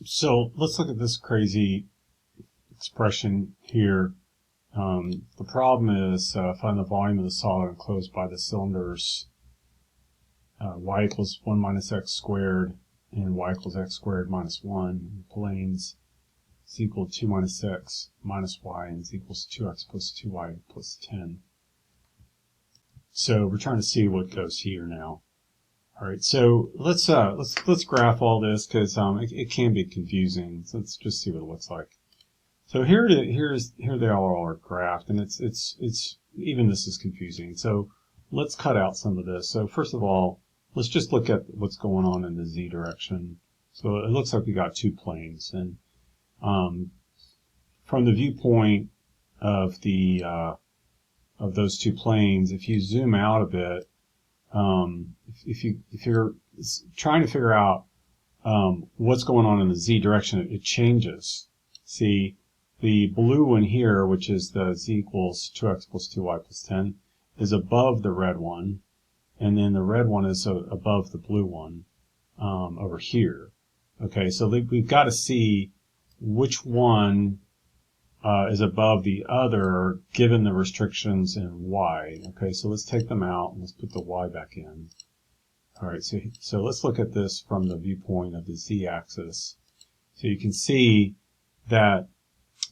So let's look at this crazy expression here. The problem is find the volume of the solid enclosed by the cylinders y equals 1 minus x squared and y equals x squared minus 1. Planes is equal to 2 minus x minus y and is equals to 2x plus 2y plus 10. So we're trying to see what goes here now. All right, so let's graph all this because it can be confusing. So let's just see what it looks like. So here they all are graphed, and it's even this is confusing. So let's cut out some of this. So first of all, let's just look at what's going on in the z direction. So it looks like we got two planes, and from the viewpoint of the of those two planes, if you zoom out a bit, if you're trying to figure out what's going on in the z direction, it changes. See, the blue one here, which is the z equals 2x plus 2y plus 10, is above the red one, and then the red one is above the blue one over here. Okay, so we've got to see which one is above the other given the restrictions in y. Okay, so let's take them out and let's put the y back in. All right, so let's look at this from the viewpoint of the z-axis. So you can see that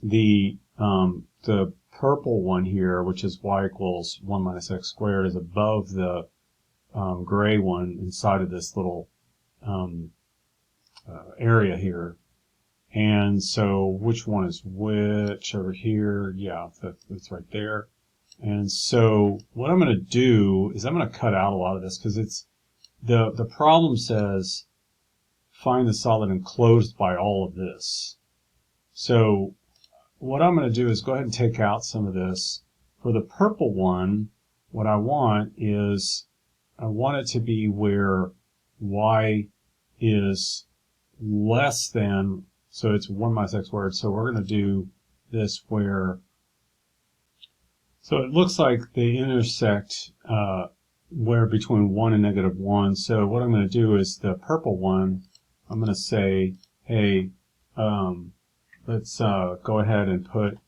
the purple one here, which is y equals 1 minus x squared, is above the gray one inside of this little area here. And so which one is which over here? Yeah, that's right there. And so what I'm going to do is I'm going to cut out a lot of this because it's the problem says find the solid enclosed by all of this. So what I'm going to do is go ahead and take out some of this. For the purple one, what I want is I want it to be where y is less than, so it's 1 minus x squared. So we're going to do this where, so it looks like they intersect where between 1 and negative 1. So what I'm going to do is the purple one, I'm going to say, hey, let's go ahead and put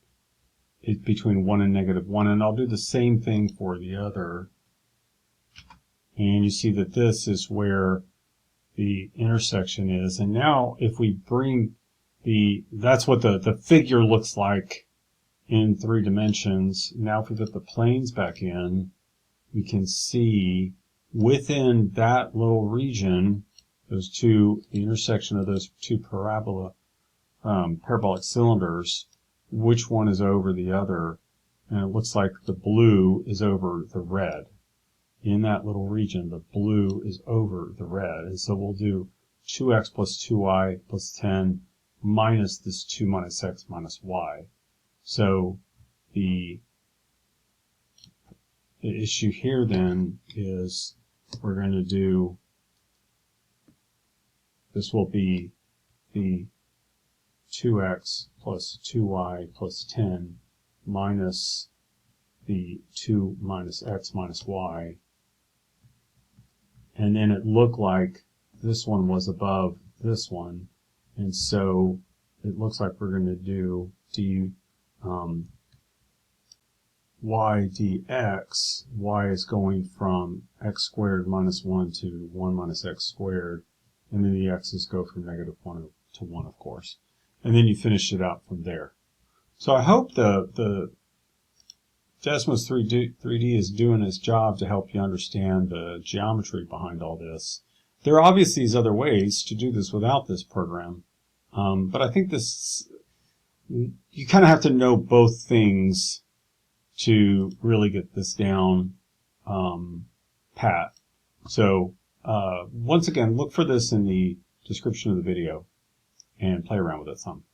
it between 1 and negative 1, and I'll do the same thing for the other. And you see that this is where the intersection is. And now if we bring that's what the figure looks like in 3 dimensions. Now if we put the planes back in, we can see within that little region, the intersection of those two parabolic cylinders, which one is over the other. And it looks like the blue is over the red. In that little region, the blue is over the red. And so we'll do 2x plus 2y plus 10 minus this 2 minus x minus y. So the issue here then is we're going to do, this will be the 2x plus 2y plus 10 minus the 2 minus x minus y. And then it looked like this one was above this one. And so it looks like we're going to do y dx. Y is going from x squared minus 1 to 1 minus x squared. And then the x's go from negative 1 to 1, of course. And then you finish it out from there. So I hope the Desmos 3D is doing its job to help you understand the geometry behind all this. There are obviously these other ways to do this without this program, but I think you kind of have to know both things to really get this down pat. So once again, look for this in the description of the video and play around with it some.